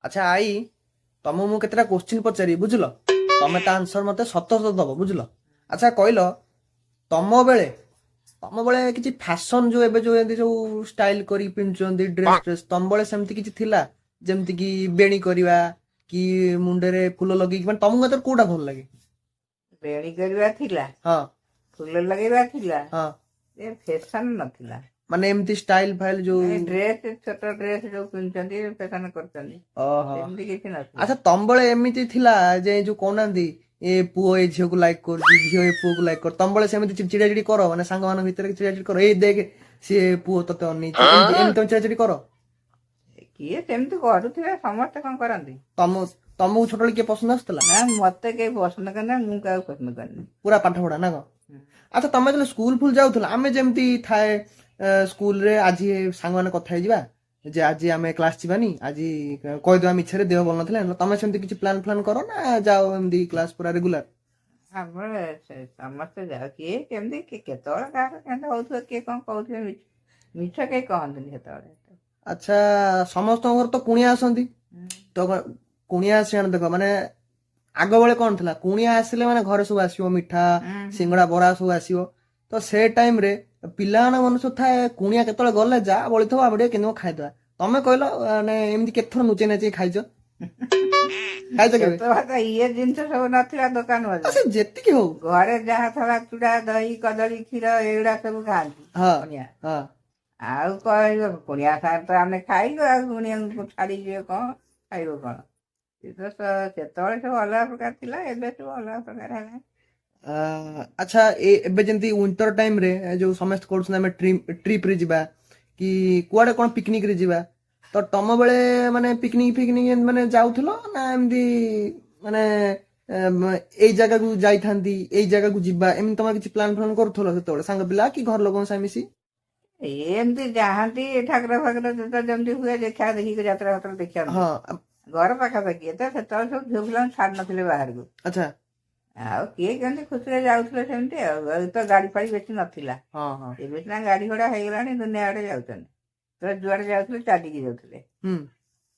ଆଚ୍ଛା ଆଈ ତମକୁ ମୁଁ କେତେଟା କୋଶ୍ଚିନ୍ ପଚାରି ବୁଝିଲ ତମେ ତା ଆନ୍ସର ମତେ ସତ ସତ ଦବ ବୁଝିଲ। ଆଚ୍ଛା କହିଲ ତମ ବେଳେ ତମ ବେଳେ କିଛି ଫ୍ୟାସନ ଯୋଉ ଏବେ ଯୋଉ ଏମିତି ସବୁ ଷ୍ଟାଇଲ କରି ପିନ୍ଧୁଛନ୍ତି ଡ୍ରେସ୍ ତମ ବେଳେ ସେମିତି କିଛି ଥିଲା ଯେମିତି କି ବେଣୀ କରିବା କି ମୁଣ୍ଡରେ ଫୁଲ ଲଗେଇକି ମାନେ ତମକୁ ଏଥର କୋଉଟା ଭଲ ଲାଗେ? ବେଣୀ କରିବା ଥିଲା, ହଁ ଫୁଲ ଲଗେଇବା ଥିଲା, ହଁ ଏ ଫ୍ୟାସନ ନଥିଲା। ମାନେ ଏମିତି ଷ୍ଟାଇଲ ଫାଇଲ ଯୋଉ ଡ୍ରେସ୍ ଛୋଟ ଡ୍ରେସ୍ ଯୋଉ ପିନ୍ଧୁଛନ୍ତି ଫ୍ୟାସନ କରୁଛନ୍ତି, ଓହୋ ସେମିତି କିଛି ନଥିଲା। ଆଚ୍ଛା ତମ ବେଳେ ଏମିତି ଥିଲା ଯେ ଯୋଉ କହୁନାହାନ୍ତି ଏ ପୁଅ ଏ ଝିଅକୁ ଲାଇକ୍ କରୁଛି ଝିଅ ଏ ପୁଅକୁ ଲାଇକ୍ କର ତମ ବେଳେ ସେମିତି ଚିଡ଼ା ଚିଡ଼ି କର ମାନେ ସାଙ୍ଗମାନଙ୍କ ଭିତରେ ଚିଡ଼ା ଚିଡ଼ି କର ଏଇ ଦେଖ ସିଏ ପୁଅ ତତେ ଅନେଇଛି ଏମିତି ଏମିତି ତମେ ଚିଡ଼ା ଚିଡ଼ି କର? କିଏ ସେମିତି କରୁଥିବେ, ସମସ୍ତେ କଣ କରନ୍ତି? ତମ ତମକୁ ଛୋଟବେଳେ କିଏ ପସନ୍ଦ ଆସୁଥିଲା? ନା ମତେ କେହି ପସନ୍ଦ କରେ ନା, ମୁଁ କାହାକୁ ପସନ୍ଦ କରେନି। ପୁରା ପାଠ ପଢା ନା କଣ? ଆଚ୍ଛା ତମେ ଯେତେବେଳେ ସ୍କୁଲ ଫୁଲ ଯାଉଥିଲ ଆମେ ଯେମିତି ଥାଏ ସ୍କୁଲରେ ଆଜି ସାଙ୍ଗମାନେ କଥା ହେଇଯିବା ଯେ ଆଜି ଆମେ କ୍ଲାସ ଯିବାନି ଆଜି କହିଦେବା ମିଛରେ ଦେହ ଭଲ ନଥିଲା ତମେ ସେମିତି କିଛି ପ୍ଲାନ୍ ଫ୍ଲାନ୍ କର ନା ଯାଅ ଏମିତି କ୍ଲାସ ପୁରା ରେଗୁଲାର? ଆମର ସମସ୍ତେ ଯାଉ, କିଏ କେମିତି କେତେବେଳେ କାହାର କେମିତି ହଉଥିବ, କିଏ କଣ କହୁଥିବେ, ମିଛ କେହି କହନ୍ତିନି ସେତେବେଳେ। ଆଚ୍ଛା ସମସ୍ତଙ୍କ ଘର ତ କୁଣିଆ ଆସନ୍ତି ତ କୁଣିଆ ଆସିବାଣି ଦେଖ ମାନେ ଆଗ ବେଳେ କଣ ଥିଲା କୁଣିଆ ଆସିଲେ ମାନେ ଘରେ ସବୁ ଆସିବ ମିଠା ସିଙ୍ଗଡା ବରା ସବୁ ଆସିବ ତ ସେ ଟାଇମ ରେ ପିଲାମାନଙ୍କ ମନ ସବୁ ଥାଏ କୁଣିଆ କେତେବେଳେ ଗଲେ ଯା ବଳିଥିବ ଆମେ ଟିକେ କେମିତି ଖାଇଦବା। ତମେ କହିଲ ମାନେ ଏମିତି କେତେଥର ନୁଚେଇ ନାଚେଇ ଖାଇଛ? ଖାଇଛ କେବେ? ସେତେବେଳେ ତ ଇଏ ଜିନିଷ ସବୁ ନଥିଲା ଦୋକାନ ସେ ବଜାର, ଯେତିକି ହଉ ଘରେ ଯାହା ଥବା ଚୁଡା ଦହି କଦଳୀ କ୍ଷୀର ଏଇଗୁଡା ସବୁ ଖାଆନ୍ତି ହଁ କୁଣିଆ। ହଁ ଆଉ କହିବ କୁଣିଆ ସାଙ୍ଗରେ ତ ଆମେ ଖାଇଲୁ, ଆଉ କୁଣିଆଙ୍କୁ ଛାଡିଯିବେ କଣ, ଖାଇବ କଣ? ସେତେବେଳେ ସବୁ ଅଲଗା ପ୍ରକାର ଥିଲା, ଏବେ ସବୁ ଅଲଗା ପ୍ରକାର ହେଲାଣି। ଆଚ୍ଛା ଏବେ ଯେମିତି ୱିଣ୍ଟର ଟାଇମ ରେ ଯୋଉ ସମସ୍ତେ କରୁଛନ୍ତି ଆମେ ଟ୍ରିପ ରେ ଯିବା କି କୁଆଡେ କଣ ପିକନିକ ରେ ଯିବା ତ ତମ ବେଳେ ମାନେ ପିକନିକ ଫିକନିକ ମାନେ ଯାଉଥିଲ ନା ଏମିତି ମାନେ ଏଇ ଜାଗାକୁ ଯାଇଥାନ୍ତି ଏଇ ଜାଗାକୁ ଯିବା ଏମିତି ତମେ କିଛି ପ୍ଲାନ ଫ୍ଲାନ କରୁଥିଲ ସେତେବେଳେ ସାଙ୍ଗ ପିଲା କି ଘର ଲୋକଙ୍କ ସାଙ୍ଗେ ମିଶି? ଏମିତି ଯାଆନ୍ତି ଠାକୁର ଫାକୁର ଯେମିତି ହୁଏ ଦେଖା ଦେଖିକି ଯାତ୍ରା ଫାତ୍ରା ଦେଖିନ୍ତି ହଁ ଘର ପାଖାପାଖି, ଏତେ ସେତେବେଳେ ସବୁ ଝିଅ ପିଲାଙ୍କୁ ଛାଡୁ ନଥିଲେ ବାହାରକୁ। ଆଚ୍ଛା ଆଉ କିଏ କେମିତି ଖୁସିରେ ଯାଉଥିଲେ ସେମିତି, ଆଉ ତ ଗାଡି ଫାଡି ବେଶୀ ନଥିଲା। ହଁ ହଁ ଏବେ ସିନା ଗାଡି ଘୋଡା ହେଇଗଲାଣି, ଦୁନିଆ ଆଡେ ଯାଉଛନ୍ତି, ତ ଯୁଆଡେ ଯାଉଥିଲେ ଚାଲିକି ଯାଉଥିଲେ, ହୁଁ।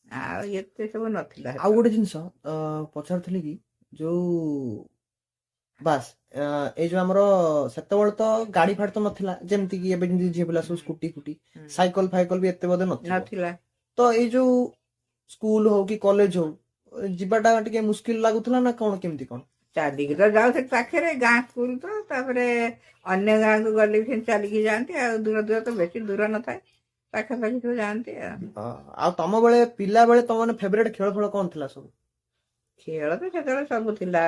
ଆଉ ଏତେ ସବୁ ନଥିଲା ଆଉ ଗୋଟେ ସେତେବେଳେ। ଜିନିଷ ପଚାରୁଥିଲି କି ଯୋଉ ବାସ୍ ଏଇ ଯୋଉ ଆମର ସେତେବେଳେ ତ ଗାଡି ଫାଡି ତ ନଥିଲା ଯେମିତି କି ଏବେ ଯେମିତି ଝିଅ ପିଲା ସବୁ ସ୍କୁଟି ଫୁଟି ସାଇକେଲ ଫାଇକଲ ବି ଏତେ ବୋଧେ ନଥିବ ନଥିଲା। ତ ଏଇ ଯୋଉ ସ୍କୁଲ ହଉ କି କଲେଜ ହଉ ଯିବାଟା ଟିକେ ମୁସ୍କିଲ ଲାଗୁଥିଲା ନା କଣ କେମିତି କଣ? ଚାଲିକି ତ ଯାଉ ସେ ପାଖରେ ଗାଁ ସ୍କୁଲ ତ, ତାପରେ ଅନ୍ୟ ଗାଁକୁ ଗଲେ ବି ସେ ଚାଲିକି ଯାଆନ୍ତି, ଆଉ ଦୂର ଦୂର ତ ବେଶୀ ଦୂର ନଥାଏ, ପାଖାପାଖି ସବୁ ଯାଆନ୍ତି ଆଉ। ଆଉ ତମ ବେଳେ ପିଲା ବେଳେ ତମ ମାନେ ଫେବରେଟ ଖେଳ ଫେଳ କଣ ଥିଲା ସବୁ? ଖେଳ ତ ସେତେବେଳେ ସବୁ ଥିଲା,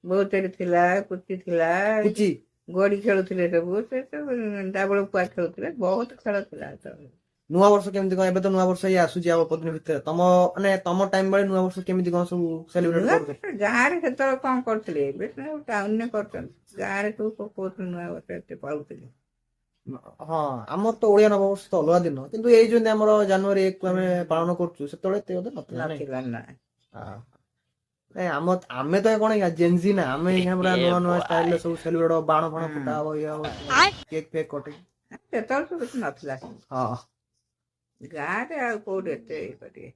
ବୋଚୋରି ଥିଲା, ପୁଚି ଥିଲା, ପୁଚି ଗୋଡି ଖେଳୁଥିଲେ ସବୁ, ସେ ସବୁ ଡାବଳ ପୁଆ ଖେଳୁଥିଲେ, ବହୁତ ଖେଳ ଥିଲା ସେତେବେଳେ। ନୂଆ ବର୍ଷ କେମିତି କଣ ଏବେ ତ ନୂଆ ବର୍ଷ ହେଇ ଆସୁଛି ଆଉ ଅଳ୍ପ ଦିନ ଭିତରେ ତମ ମାନେ ତମ ଟାଇମ ବେଳେ ନୂଆ ବର୍ଷ କେମିତି କଣ ସବୁ ସେଲିବ୍ରେଟ ନୂଆ କରୁଥିଲେ? ବର୍ଷ ଗାଁରେ ସେତେବେଳେ କଣ କରୁଥିଲେ, ଏବେ ସବୁ ଟାଉନରେ କରୁଛନ୍ତି, ଗାଁରେ ସବୁ ପକଉଥିଲେ ନୂଆ ବର୍ଷ ଏତେ ପାଳୁଥିଲେ। ହଁ ଆମର ତ ଓଡିଆ ନବବର୍ଷ ତ ଅଲଗା ଦିନ କିନ୍ତୁ ଏଇ ଯେମିତି ଆମର ଜାନୁଆରୀ 1 କୁ ଆମେ ପାଳନ କରୁଛୁ ସେତେବେଳେ ଏତେ ବୋଧେ ନଥିଲା ନାଇଁ? ନଥିଲା ନା। ନାଇଁ ଆମେ ତ କଣ ଜେନଜି ନା ଆମେ ପୁରା ନୂଆ ନୂଆ ଷ୍ଟାଇଲରେ ସବୁ ସେଲିବ୍ରେଟ ହବ ବାଣ ଫାଣ ଫୁଟା ହବ ଇଏ ହବ କେକ୍ ଫେକ୍ କଟିଂ ସେତେବେଳେ ସବୁ କିଛି ନଥିଲା, ହଁ। ଗାଁରେ ଆଉ କୋଉଠି ଏତେ ଇଏ କରିବେ।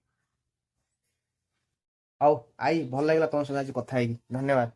ହଉ ଆଇ ଭଲ ଲାଗିଲା ତମ ସହିତ ଆଜି କଥା ହେଇକି ଧନ୍ୟବାଦ।